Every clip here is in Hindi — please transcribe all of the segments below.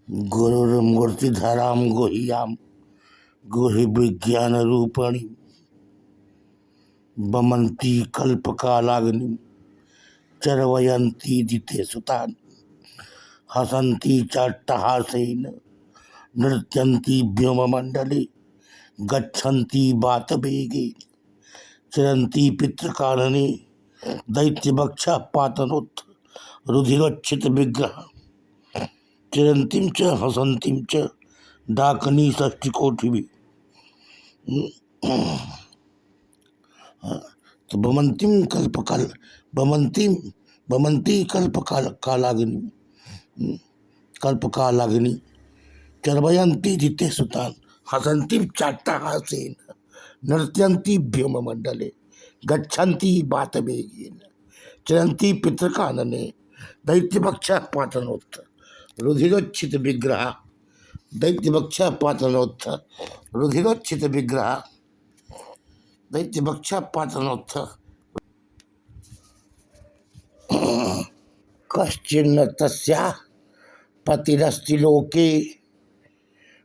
गुरुर्मूर्तिधरां गुह्यां गुह्यविज्ञानरूपिणीं वमन्ती कल्पकालाग्निं चर्वयन्ती दितेसुतान् हसन्ती चाट्टहासेन नृत्यन्ती व्योममण्डले गच्छन्ती वातवेगे चरन्ती पितृकानने दैत्यवक्षः पातनोत्थ रुधिरोच्छितविग्रह चिरंतीं च हसंतीं च डाकनी षष्टिकोटिभिः। तो बमंती कल्पकालाग्नि कल्पकालाग्नि चर्वयन्ती जिते सुतान हसंती चाट्टहासेन नृत्यन्ती व्योममण्डले गच्छन्ती वातवेगेन चरन्ती पितृकानने दैत्यवक्षः पातनोत्थ रुधिरोच्छित विग्रह दैत्यवक्षः पातनोत्थ रुधिरोच्छित विग्रह दैत्यवक्षः पातनोत्थ कश्चिन्न तस्याः पतिरस्ति लोके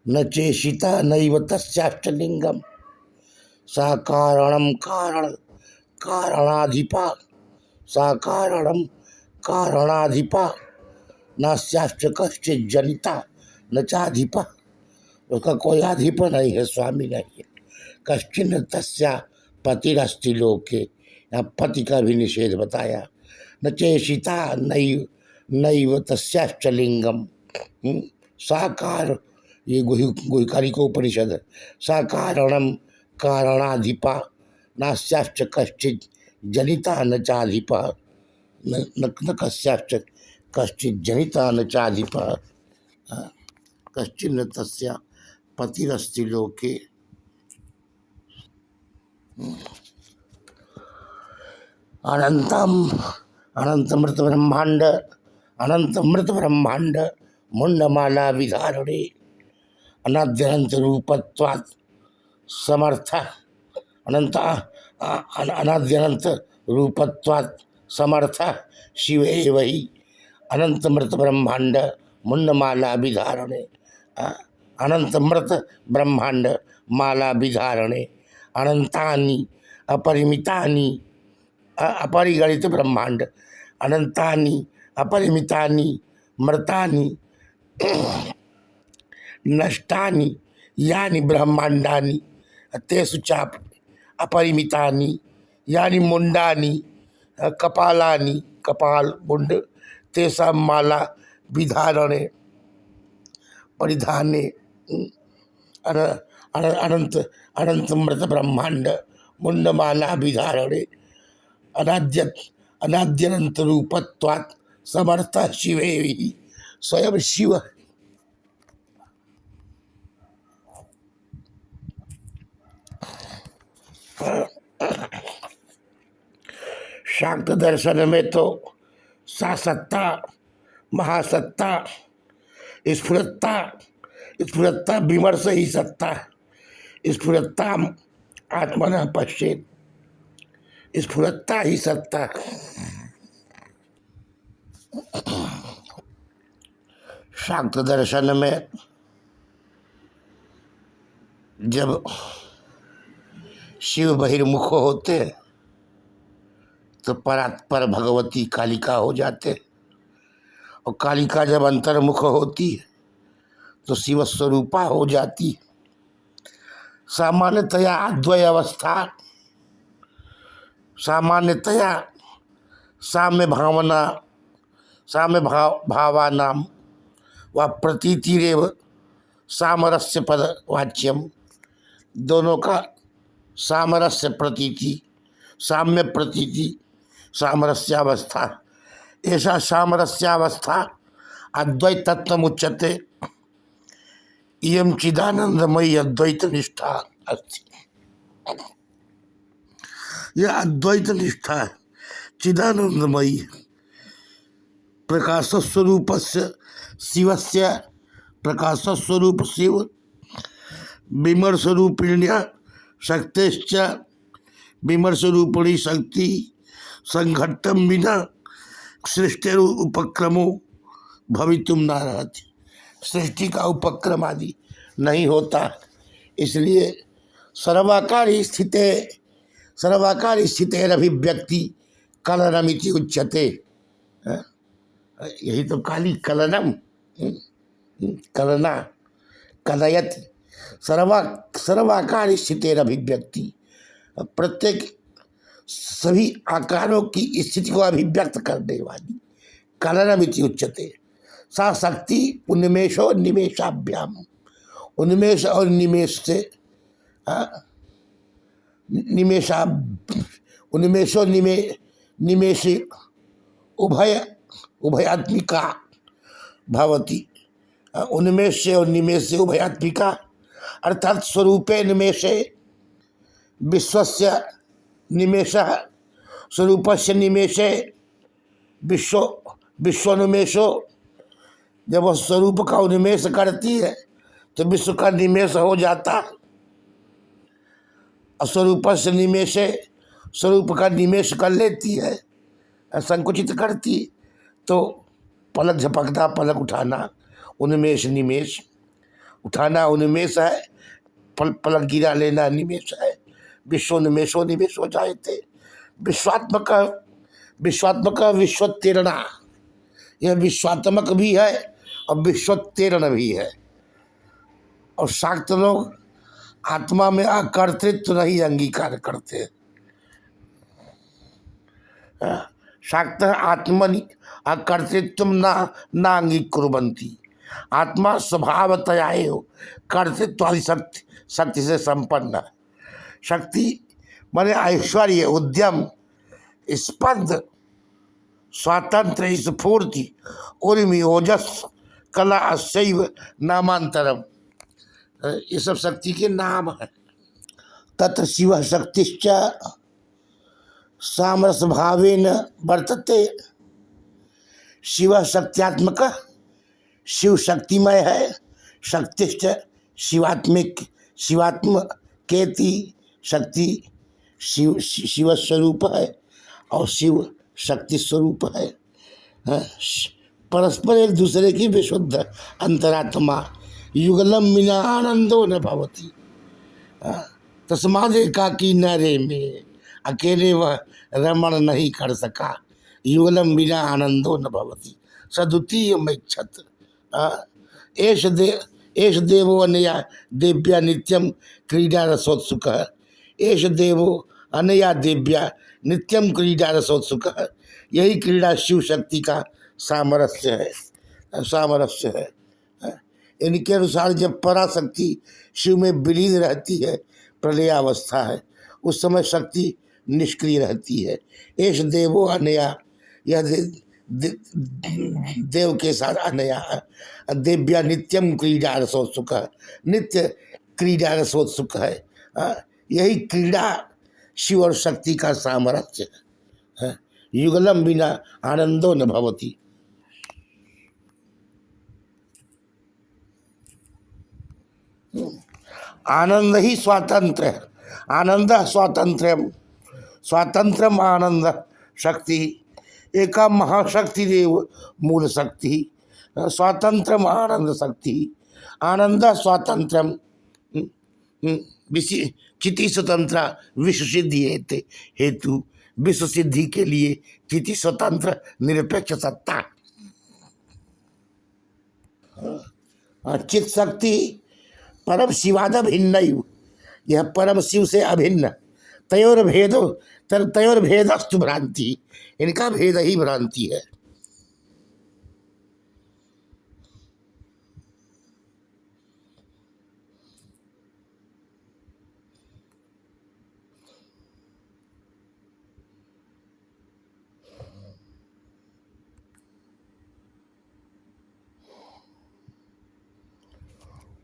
न चेशिता नैव तस्याष्टलिंगम सा कारणं कारणाधिपा सा कारणं कारणाधिपा नास्याश्च कश्चित् जनिता न चाधिपा। उसका कोई अधिप नहीं है, स्वामी नहीं है। कश्चिन तस्या पतिरस्ति लोके, यहाँ पति का भी निषेध बताया। न चेशिता नैव तस्याश्च लिंगम, साकार, ये गुहिकारी को उपनिषद है। सा कारणम कारणाधिपा नास्याश्च कश्चित् जनिता न चाधिपा न कस्याश्च कश्चित् जनिता न चाधिपा। कश्चिन्न तस्या पतिरस्ति लोके अनंतमृत ब्रह्मांड मुंडमाला विधारणे अनाद्यनंत रूपत्वात् समर्थ अनाद्यनंत रूपत्वात् समर्थ शिव एव ही अनंतमृत ब्रह्मांड मुंडमाला विधारणे अनंतमृत ब्रह्मांड माला विधारणे अनंतानि अपरिमितानि अपरिगणित ब्रह्मांड अनंतानि अपरिमितानि मृतानि नष्टानि यानि ब्रह्मांडानि तेषु चाप अपरिमितानि यानि मुंडानि कपालानि कपाल मुंड तेषां माला विधारणे परिधाने अनंत अनंतमृत ब्रह्मांड मुंडमाला विधारणे अनाद्यनंत रूपत्वात् समर्थ शिवे ही स्वयं शिव। शाक्त दर्शन में तो सा सत्ता महासत्ता स्फुरत्ता विमर्श ही सत्ता स्फुरत्ता आत्मनः पश्येत् स्फुरत्ता ही सत्ता। शाक्त दर्शन में जब शिव बहिर्मुख होते तो परात्पर भगवती कालिका हो जाते, और कालिका जब अंतर्मुख होती तो शिव स्वरूपा हो जाती। सामान्यतया अद्वय अवस्था सामान्यतया साम्य भावानां व प्रतीतिरेव सामरस्य पद वाच्यम। दोनों का सामरस्य प्रतीति साम्य प्रतीति सामरस्यावस्था, ऐसा सामरस्यावस्था अद्वैत तत्व उच्यते। इयं चिदानंदमयी अद्वैत निष्ठा अस्ति। यह अद्वैत निष्ठा है, चिदानंदमयी प्रकाश स्वरूप शिवस्य प्रकाश स्वरूप शिव विमर्श रूपिण्या शक्तिश्च विमर्श रूपिणी शक्ति संघट्टम विना सृष्टिर उपक्रमो भवितुम नार्हति। सृष्टि का उपक्रम आदि नहीं होता। इसलिए सर्वाकार स्थितेरभिव्यक्ति कलनमिति उच्यते। यही तो काली कलनम, कलना कलयति। सर्वाकार स्थितेरभिव्यक्ति, प्रत्येक सभी आकारों की स्थिति को अभिव्यक्त करने वाली कलनमिति उच्यते। सा शक्ति उन्मेषो निमेषाभ्याम, उन्मेष और निमेष से निमेषा उन्मेषो निमेष उभयात्मिका भवति। उन्मेष से और निमेष से उभयात्मिका, अर्थात स्वरूपे निमेषे विश्वस्य निमेषः, स्वरूपस्य निमेषे विश्वोन्मेषो। जब वह स्वरूप का उन्मेष करती है तो विश्व का निमेष हो जाता। स्वरूप से निमेषे, स्वरूप का निमेष कर लेती है, संकुचित करती, तो पलक झपकना, पलक उठाना, उन्मेष निमेष। उठाना उन्मेष है, पलक गिरा लेना निमेष है। विश्वोन्मेषो निमेष हो जाए थे। विश्वात्मक विश्वोत्तीर्ण, यह विश्वात्मक भी है और विश्वोत्तीर्ण भी है। और शाक्त लोग आत्मा में अकर्तृत्व नहीं अंगीकार करते। शाक्त आत्मनि अकर्तृत्व न अंगीकुर्वन्ति। आत्मा स्वभावतया एव कर्तृत्वादि शक्ति से संपन्न है। शक्ति माने ऐश्वर्य, उद्यम, स्पंद, स्वातंत्र, स्फूर्ति, उर्मि, ओजस, कला, अशैव नामांतरम, ये सब शक्ति के नाम है। तत्र शिव शक्तिश्च सामरस भावेन वर्तते। शिव शक्त्यात्मक, शिव शक्तिमय है। शक्तिश्च शिवात्मिक, शिवात्म केति, शक्ति शिव स्वरूप है और शिव शक्ति स्वरूप है। परस्पर एक दूसरे की विशुद्ध अंतरात्मा। युगलम बिना आनंदो न भवति, तस्माद एकाकी न रे में, अकेले वह रमण नहीं कर सका। युगलम बिना आनंदो न भवति सद्वितीय मैच्छत। एष देवो अनया देव्या नित्यम क्रीडा रसोत्सुक। एष देवो अनया देव्या नित्यम क्रीडा रसोत्सुक। यही क्रीड़ा शिव शक्ति का सामरस्य है। इनके अनुसार जब पराशक्ति शिव में विलीन रहती है, प्रलयावस्था है, उस समय शक्ति निष्क्रिय रहती है। एष देवो अनया, यह देव के साथ अनया, देव्या नित्यम क्रीडा रसोत्सुक, नित्य क्रीडा रसोत्सुक है। यही क्रीड़ा शिव और शक्ति का सामरस्य है। युगलम बिना आनंदो न भवति। आनंद ही स्वातंत्र है। आनंद स्वातंत्रम आनंद शक्ति एका महाशक्ति देव मूल शक्ति स्वातंत्रम आनंद शक्ति। आनंद स्वातंत्रम चिति स्वतंत्र विश्व सिद्धि हेतु, विश्व सिद्धि के लिए चिति स्वतंत्र निरपेक्ष सत्ता। चित शक्ति परम शिवाद भिन्न, यह परम शिव से अभिन्न। तयोर भेदस्तु भ्रांति, इनका भेद ही भ्रांति है।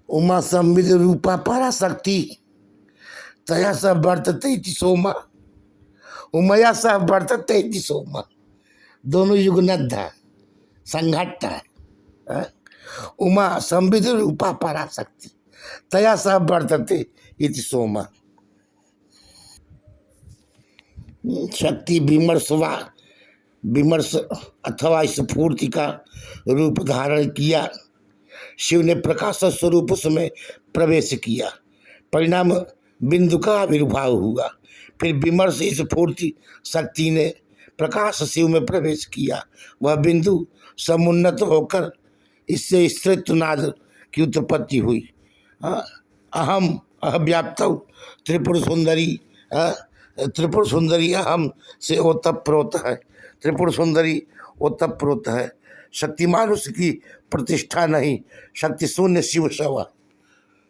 उमा संविद रूपा पराशक्ति तया स वर्तते इति सोमा। उमया स वर्तते इति सोमा, दोनों युगनद्ध संघट्ट है। उमा संविद रूपा पराशक्ति तया स वर्तते इति सोमा। शक्ति विमर्श अथवा स्फूर्ति का रूप धारण किया शिव ने प्रकाश स्वरूप उसमें प्रवेश किया, परिणाम बिंदु का आविर्भाव हुआ। फिर विमर्श स्फूर्ति शक्ति ने प्रकाश शिव में प्रवेश किया, वह बिंदु समुन्नत होकर इससे स्त्रीत्व नाद की उत्पत्ति हुई। अहम अव्याप्त त्रिपुर सुंदरी, त्रिपुर सुंदरी अहम से ओतप्रोत है, त्रिपुर सुंदरी ओतप्रोत है। शक्तिमान उसकी प्रतिष्ठा नहीं, शक्ति शून्य शिव शव,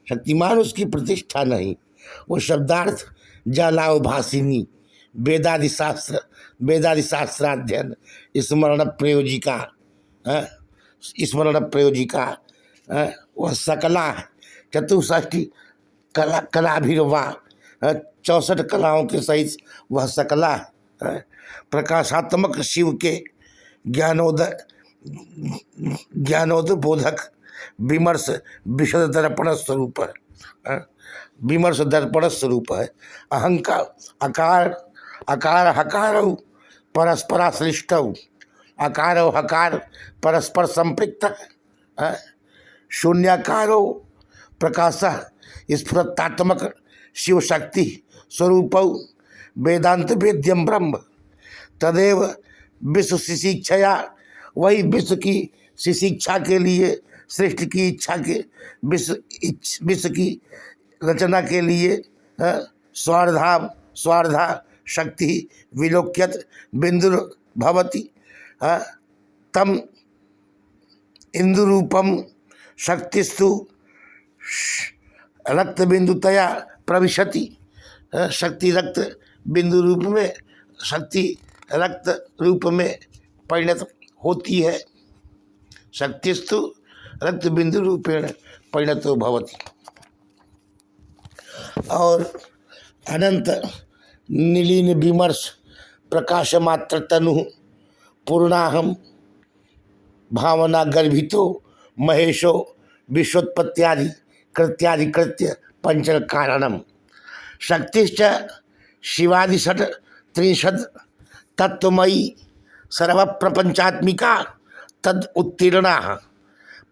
शक्तिमान उसकी प्रतिष्ठा नहीं। वो शब्दार्थ जलाओ भाषिनी, वेदादि शास्त्राध्ययन स्मरण प्रयोजिका, स्मरण प्रयोजिका, वह सकला चतुष्षष्टि कलाभिर्वा, 64 कलाओं के सहित वह सकला प्रकाशात्मक शिव के ज्ञानोदबोधक विमर्श विशद दर्पण स्वरूप है, विमर्श दर्पण स्वरूप है। अहंकार अकार अकार हकार परस्पराश्लिष्ट, अकार और हकार परस्पर संपृक्त है। शून्याकारो प्रकाश स्फुरतात्मक शिव शक्ति स्वरूप वेदांत वेद्यम ब्रह्म, तदेव विश्व शिशिक्षया, वही विश्व की शिशिक्षा के लिए, सृष्टि की इच्छा के, विश्व की रचना के लिए स्वार्धा शक्ति विलोक्यत बिंदु भवति, तम इंदुरूपम शक्तिस्तु रक्त बिंदुतया प्रविशति, शक्ति रक्त बिंदु रूप में, शक्ति रक्त रूप में परिणत होती है। शक्तिस्तु रक्त बिंदु रूपेण परिणतो भवति। और अनंत नीलीन विमर्श प्रकाश मात्र तनु पूर्णाहम भावना गर्भितो महेशो विश्वोत्पत्त्यादि कृत्य पंचल कारणम, शक्तिश्च शिवादिषट त्रिंशद तत्वमयी सर्व प्रपंचात्मिका तद उत्तीर्णा,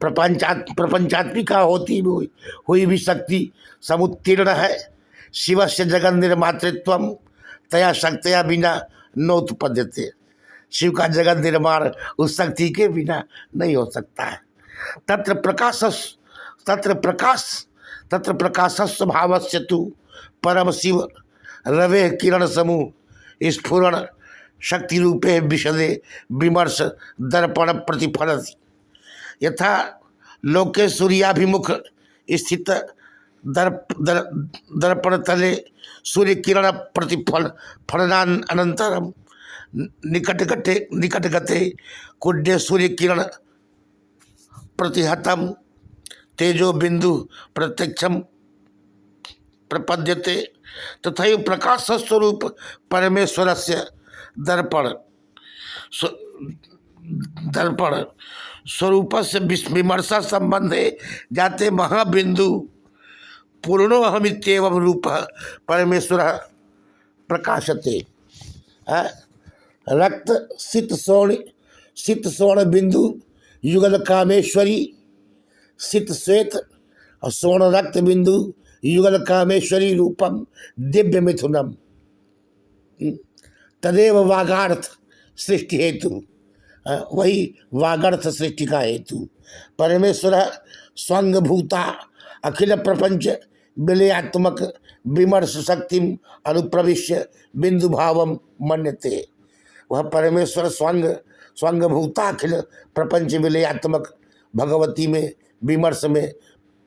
प्रपंचात्मिका होती हुई भी शक्ति समुत्तीर्ण है। शिवस्य जगत निर्मातृत्वम तया शक्तिया बिना नोत्पद्यते, शिव का जगत निर्माण उस शक्ति के बिना नहीं हो सकता है। तत्र प्रकाशस्व भावस्य तु परम शिव रवे किरण समूह स्फुरण शक्ति रूपे विशदे विमर्श दर्पण प्रतिफलति, यथा लोके सूर्याभिमुख स्थित दर्पण तले सूर्य किरण प्रतिफल फलनानंतरम निकटगते कुड्य सूर्य किरण प्रतिहतम तेजो बिंदु प्रत्यक्षम प्रपद्यते, तथैव प्रकाश स्वरूप परमेश्वरस्य दर्पण स्वरूपस्य विमर्श संबंधे जाते महाबिंदु पूर्णो अहमित्येवं रूप परमेश्वर प्रकाशते। रक्त सित स्वर्ण बिंदु युगल कामेश्वरी, सित श्वेत और स्वर्ण रक्त बिंदु युगल कामेश्वरी रूपम दिव्य मिथुनम, तदेव वागार्थ सृष्टि हेतु, वही वागर्थ सृष्टि का हेतु। परमेश्वर स्वंगभूता अखिल प्रपंच विलयात्मक विमर्श शक्ति अनुप्रविश्य बिंदु भावम मन्यते, वह परमेश्वर स्वंगभूता अखिल प्रपंच विलयात्मक भगवती में विमर्श में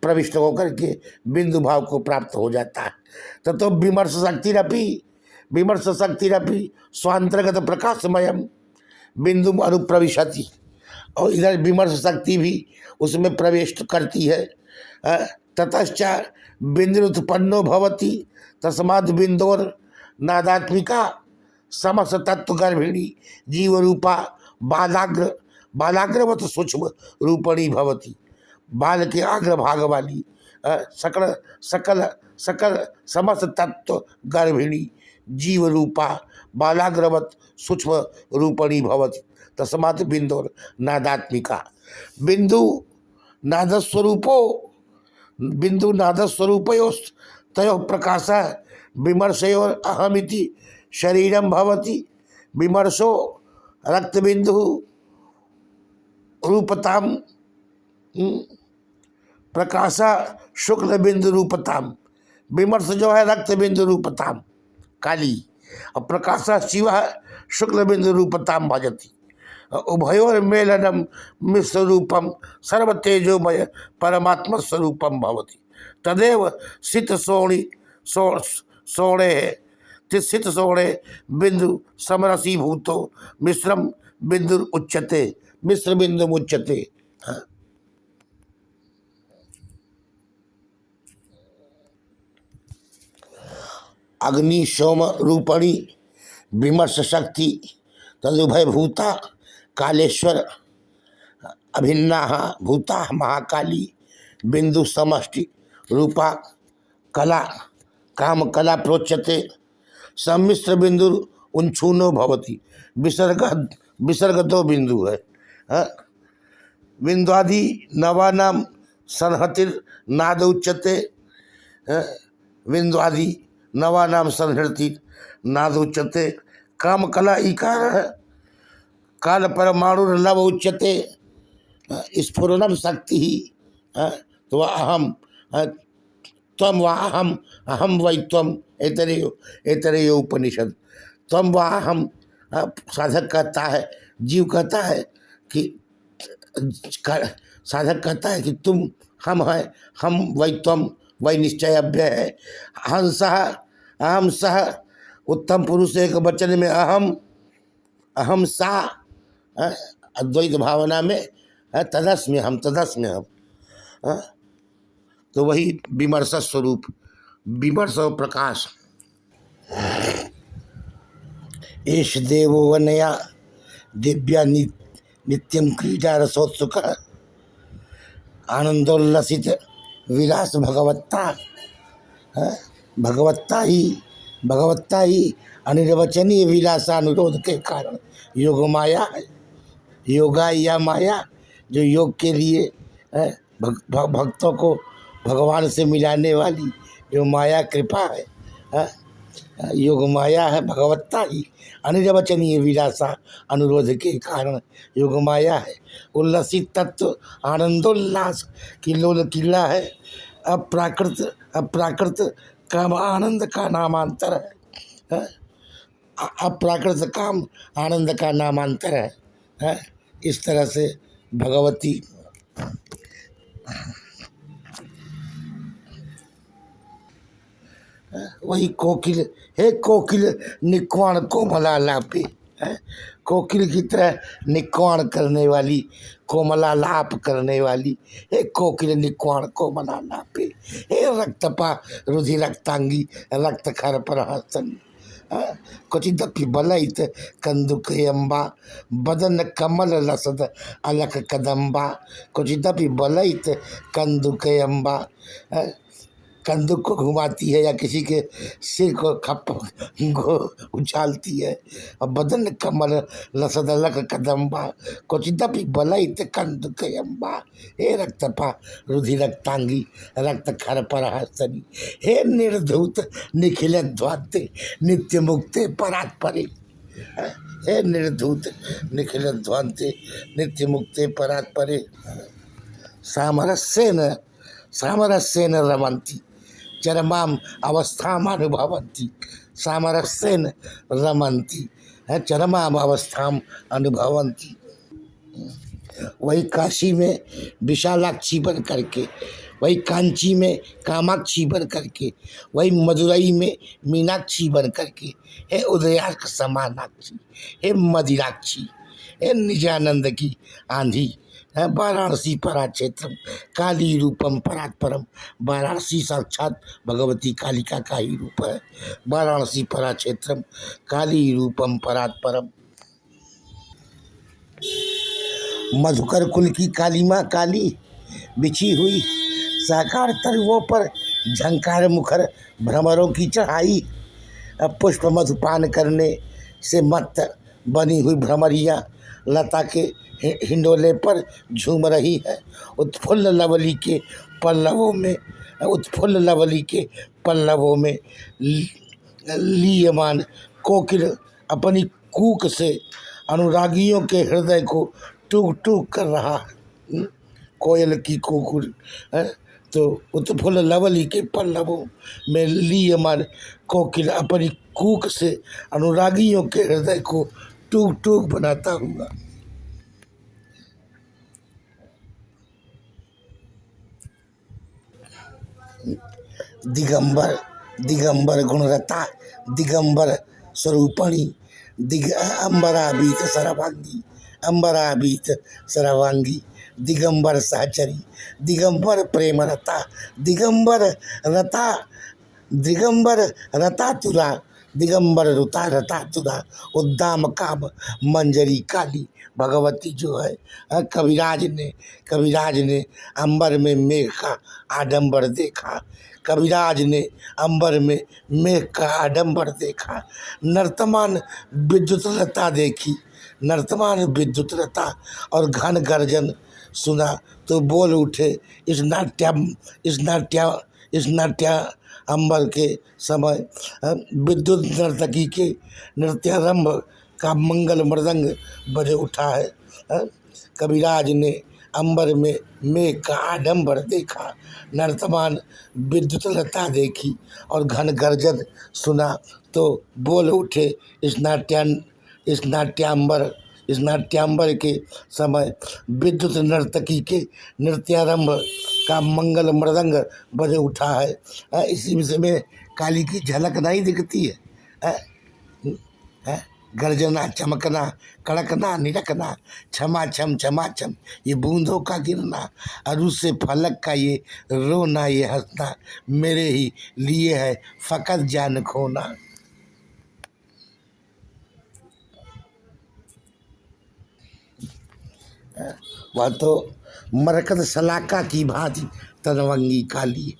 प्रविष्ट होकर के बिंदु भाव को प्राप्त हो जाता है। तो विमर्श शक्तिरपि स्वांतर्गत प्रकाशमयम बिंदु अनुप्रविशति, और इधर विमर्श शक्ति भी उसमें प्रवेश करती है। ततश्च बिंदुत्पन्नो भवति तस्माद् बिंदोर नादात्मिका समस्त तत्व गर्भिणी जीव रूपा बालाग्रवत सूक्ष्म रूपणी भवति, बाल के आग्र भाग वाली सकल समस्त तत्व गर्भिणी जीव रूपा बालाग्रवत सूक्ष्म रूपणी भवति तस्मात् बिंदोर नादात्मिका। बिंदु नादस्वरूपो बिंदु नादस्वरूपयोस् तयोः प्रकाश विमर्शयोर अहमिति शरीरम भवति। विमर्शो रक्तबिंदु रूपताम प्रकाश शुक्ल बिंदु रूपताम। विमर्श जो है रक्त बिंदु रूपताम काली और प्रकाश शिव शुक्ल बिंदु रूपताम भजती। उभयोर मेलनम मिश्र रूपम सर्वतेजोमय परमात्म स्वरूपम भवति। तदेव सित सोणे तिस्सित सोणे बिंदु समरसी भूतो मिश्रम बिंदु उच्यते मिश्र बिंदु मुच्यते। अग्नि सोम रूपणी विमर्श शक्ति तदुभय भूता कालेश्वर अभिन्ना भूता महाकाली बिंदु समष्टि रूपा कला काम कला प्रोच्यते। सम्मिश्र बिंदु उन्छूनो भवति। विसर्ग दो बिंदु है। बिंदुआदि नवानाम संहतिर नाद उच्यते। बिंदुआदि नवानाम संहृति नाद उच्यते। काम कला इकार है। काल परमाणु लव उच्यते। स्फुरणम शक्ति ही तो अहम त्वम व अहम अहम वै त्वम एतरेय उपनिषद। त्वम व अहम साधक कहता है, जीव कहता है कि साधक कहता है कि तुम हम है, हम वै त्वम वै निश्चय अव्यय है। हंसः अहम सह उत्तम पुरुष एक वचन में अहम अहम सा अद्वैत भावना में तदस्म्य हम तदस्म्य हम। तो वही विमर्श स्वरूप विमर्श और प्रकाश। एष देवो वनया दिव्या नित्यम क्रीडा रसोत्सुक आनंदोल्लसित विलास भगवत्ता ही अनिर्वचनीय विलासानुरोध के कारण योग माया है। योगा या माया जो योग के लिए भक्तों को भगवान से मिलाने वाली जो माया कृपा है, योग माया है। भगवत्ता ही अनिर्वचनीय विलासा अनुरोध के कारण योग माया है। उल्लसित तत्व आनंदोल्लास की लोल किला है। अप्राकृत काम आनंद का नामांतर है। अप्राकृत काम आनंद का नामांतर है। इस तरह से भगवती वही कोकिल हे कोकिल निक्वाण कोमला लापे। कोकिल की तरह निक्वाण करने वाली कोमला लाप करने वाली हे कोकिल निक्वाण कोमला लापे। हे रक्तपा रुधि रक्तांगी रक्त खर पर हसन। क्वचिदपि बलयित कंदुकयंबा बदन कमल लसद अलक कदम्बा। क्वचिदपि बलयित कंदुकयंबा कंदुक को घुमाती है या किसी के सिर को उछालती है। और बदन कमल लसद अलक कदम्बा क्वचिदपि बलयित कंदुकयंबा। हे रक्तपा रुधि रक्तांगी रक्त खर पर हसनी। हे निर्धूत निखिल ध्वाते नित्य मुक्ते परात्परे। हे निर्धूत निखिल ध्वाते नित्य मुक्ते परात्परे। सामरस्येन रमन्ति चरमाम अवस्थामनुभवन्ति। सामरस्येन रमन्ति चरमाम अवस्थाम अनुभवन्ति। वही काशी में विशालाक्षी बन करके, वही कांची में कामाक्षी बन करके, वही मदुरई में मीनाक्षी बन करके, हे उदयार्क समानाक्षी, हे मदिराक्षी, हे निजानंद की आंधी, है वाराणसी परा क्षेत्रम काली रूपम परात्परम। वाराणसी साक्षात भगवती कालिका का ही रूप है। वाराणसी परा क्षेत्रम काली रूपम परात्परम। मधुकर कुल की काली माँ काली बिछी हुई साकार तरुओं पर झंकार मुखर भ्रमरों की चढ़ाई। पुष्प मधुपान करने से मत बनी हुई भ्रमरियाँ लता के हिंडोले पर झूम रही है। उत्फुल्ल लवली के पल्लवों में, उत्फुल्ल लवली के पल्लवों में लीयमान कोकिल अपनी कूक से अनुरागियों के हृदय को टूक टूक कर रहा है। कोयल की कुकुर है। तो उत्फुल्ल लवली के पल्लवों में लीयमान कोकिल अपनी कूक से अनुरागियों के हृदय को टूक टूक बनाता हुआ। दिगंबर दिगंबर गुणरता दिगंबर स्वरूपणी अंबराबीत सरवांगी, अंबराबीत सरवांगी दिगंबर सहचरी दिगंबर प्रेमरता दिगंबर रता दिगंबर रता तुरा दिगंबर रुता रता तुरा उद्दाम काम मंजरी काली भगवती जो है। कविराज ने अंबर में मेघ का आडंबर देखा। कविराज ने अंबर में मेघ का आडंबर देखा। नर्तमान विद्युत लता देखी, नर्तमान विद्युत लता और घन गर्जन सुना तो बोल उठे इस नाट्य अंबर के समय विद्युत नर्तकी के नृत्यारंभ का मंगल मृदंग बजे उठा है। कविराज ने अंबर में मेघ का आडंबर देखा, नर्तमान विद्युत लता देखी और घन गर्जन सुना तो बोल उठे इस नाट्यांबर के समय विद्युत नर्तकी के नृत्यारंभ का मंगल मृदंग बजे उठा है। इसी विषय में काली की झलक नहीं दिखती है। गर्जना चमकना कड़कना निरकना क्षमा छम ये बूंदों का गिरना अरु से फलक का ये रोना ये हंसना मेरे ही लिए है फकत जान खोना। वह तो मरकत सलाका की भांति तनवंगी काली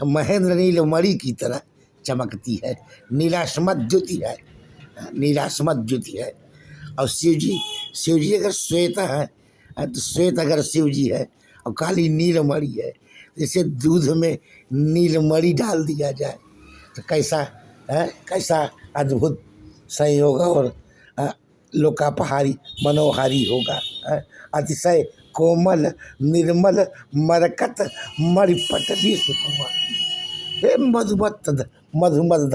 महेंद्र नील मणि की तरह चमकती है। नीलास्मत ज्योति है, नीलास्मत ज्योति है। और शिव जी अगर श्वेत है तो श्वेत अगर शिव जी है और काली नीलमणि है, जैसे दूध में नीलमणि डाल दिया जाए तो कैसा अद्भुत संयोग और लोकापहारी मनोहारी होगा। अतिशय कोमल निर्मल मरकत मणिपटली सुकुमार हे मधुमत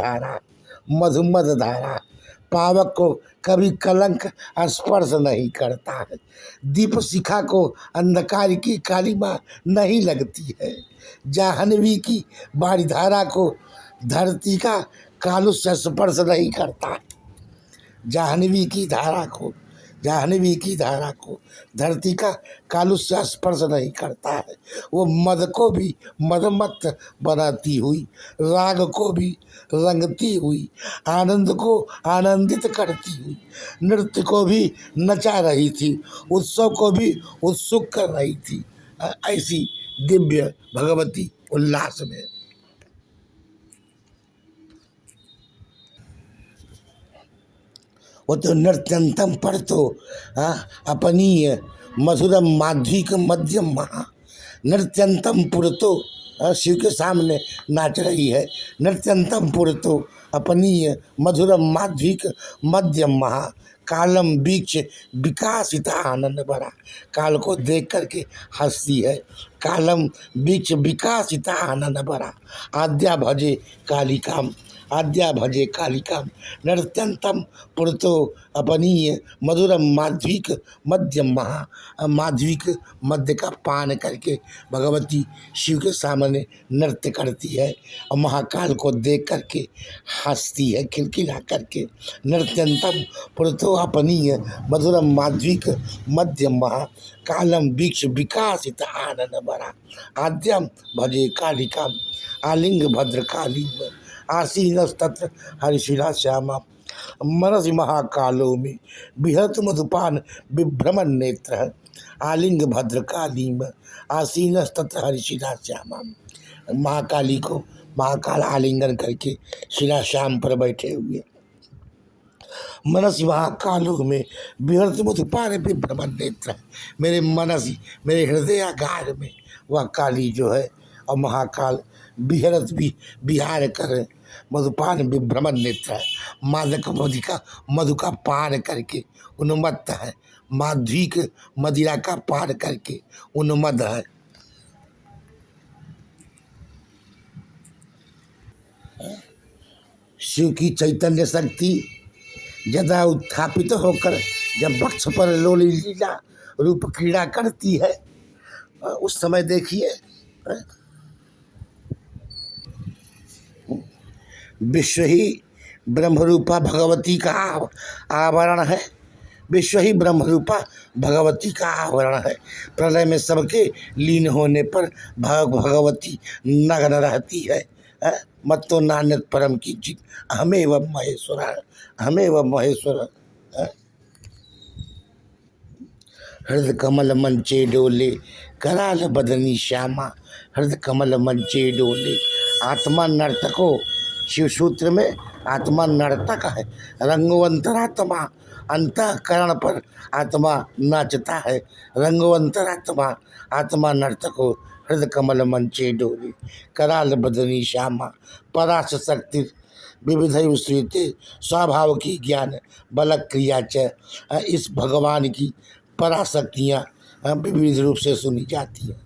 धारा पावक को कभी कलंक स्पर्श नहीं करता है। दीप शिखा को अंधकार की कालिमा नहीं लगती है। जाह्नवी की बारिधारा को धरती का कालुष्य स्पर्श नहीं करता। जाह्नवी की धारा को धरती का कालुष्य स्पर्श नहीं करता है। वो मद को भी मदमत बनाती हुई, राग को भी रंगती हुई, आनंद को आनंदित करती हुई, नृत्य को भी नचा रही थी, उत्सव को भी उत्सुक कर रही थी। ऐसी दिव्य भगवती उल्लास में वो तो नृत्यंतम पर तो अपनीय मधुरम माध्विक मध्यम महा नृत्यंतम पुर तो शिव के सामने नाच रही है। नृत्यंतम पुर तो अपनीय मधुरम माध्विक मध्यम महा कालम बीच विकासिता आनंद भरा काल को देख करके हंसती है। कालम बीच विकासिता आनंद भरा आद्या भजे कालिकाम आद्या भजे कालिकाम नृत्यंतम पुरतो अपनीय मधुरम माध्विक मध्यम महा माध्विक मध्य का पान करके भगवती शिव के सामने नृत्य करती है और महाकाल को देख करके हंसती है खिलखिला करके। नृत्यंतम पुरतो अपनीय मधुरम माध्विक मध्यम महा कालम बीच विकासित आनंद भरा आद्यम भजे कालिकाम आलिंग भद्र काली आसीनस्तत्र हरिशिला श्यामा मनसि महाकालो में बिहत मधुपान विभ्रमण नेत्र आलिंग भद्रकाली में आसीनस्तत्र हरिशिला श्यामा। महाकाली को महाकाल आलिंगन करके शिला श्याम पर बैठे हुए मनसी महाकालो में बिहरत मधुपान विभ्रमण नेत्र। मेरे मनसी, मेरे हृदयागार में वह काली जो है और महाकाल बिहरत भी विहार कर मधुपान विभ्रमण नेत्र है। मादक मधु का पान करके उन्मत्त है, माध्विक मदिरा का पान करके उन्मत्त है। शिव की चैतन्य शक्ति जदा उत्थापित होकर जब वक्ष पर लोली लीला रूप क्रीड़ा करती है, उस समय देखिए विश्व ही ब्रह्मरूपा भगवती का आवरण है। विश्व ही ब्रह्मरूपा भगवती का आवरण है। प्रलय में सबके लीन होने पर भगवती नग्न रहती है। मत्तो नान्यत परम किंचित अहमेव महेश्वर, अहमेव महेश्वर। हृदय कमल मंचे डोले कराल बदनी श्यामा, हृदय कमल मंचे डोले। आत्मा नर्तको, शिव सूत्र में आत्मा नर्तक है। रंगवंतरात्मा, अंतःकरण पर आत्मा नाचता है। रंगवंतरात्मा, आत्मा नर्तको, हृदय कमल मंचे डोले कराल बदनी श्यामा। पराश शक्ति विविध श्रुते स्वभाव की ज्ञान बल क्रिया च। इस भगवान की पराशक्तियाँ विविध रूप से सुनी जाती हैं।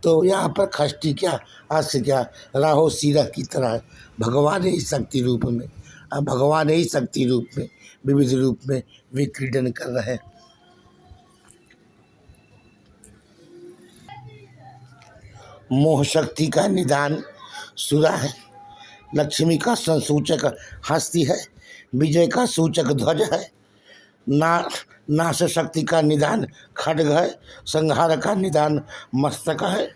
तो यहाँ पर खष्टी क्या, अस्य क्या, राहो सिरह की तरह भगवान ही शक्ति रूप में, भगवान ही शक्ति रूप में विविध रूप में विक्रीडन कर रहे हैं। मोह शक्ति का निदान सुरा है, लक्ष्मी का संसूचक हस्ती है, विजय का सूचक ध्वज है। नाश शक्ति का निदान खड्ग है, संहार का निदान मस्तक है।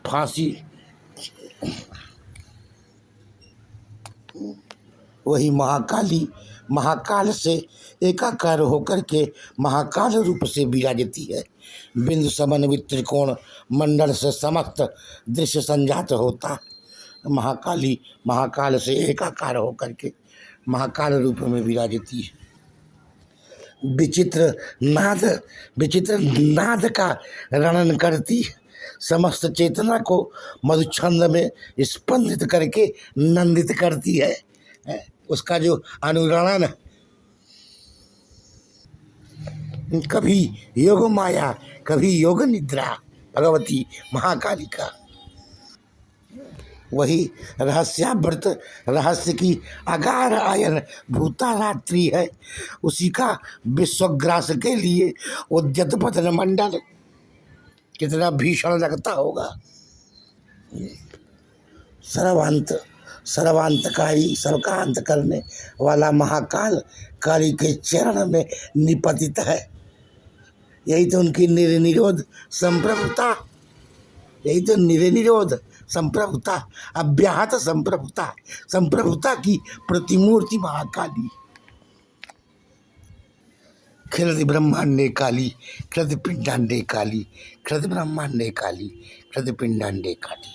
फांसी वही महाकाली महाकाल से एकाकार होकर के महाकाल रूप से विराजती है। बिंदु समन्वित त्रिकोण मंडल से समस्त दृश्य संजात होता है। महाकाली महाकाल से एकाकार होकर के महाकाल रूप में विराजती है। विचित्र नाद का रणन करती है। समस्त चेतना को मधुछंद में स्पंदित करके नंदित करती है। उसका जो अनुरणन, कभी योग माया कभी योग निद्रा, भगवती महाकालिका वही रहस्याव्रत रहस्य की अगार आयन भूता रात्रि है। उसी का विश्वग्रास के लिए उद्यत पतन मंडल कितना भीषण लगता होगा। सर्वांतकारी, सबका अंत करने वाला महाकाल काली के चरण में निपतित है। यही तो उनकी निर्निरोध संप्रभुता, यही तो निर्निरोध संप्रभुता, अव्याहत संप्रभुता, संप्रभुता की प्रतिमूर्ति महाकाली। खिलति ब्रह्मांडे काली, खिलति पिंडांडे काली, खिलति ब्रह्मांडे काली, खिलति पिंडांडे काली।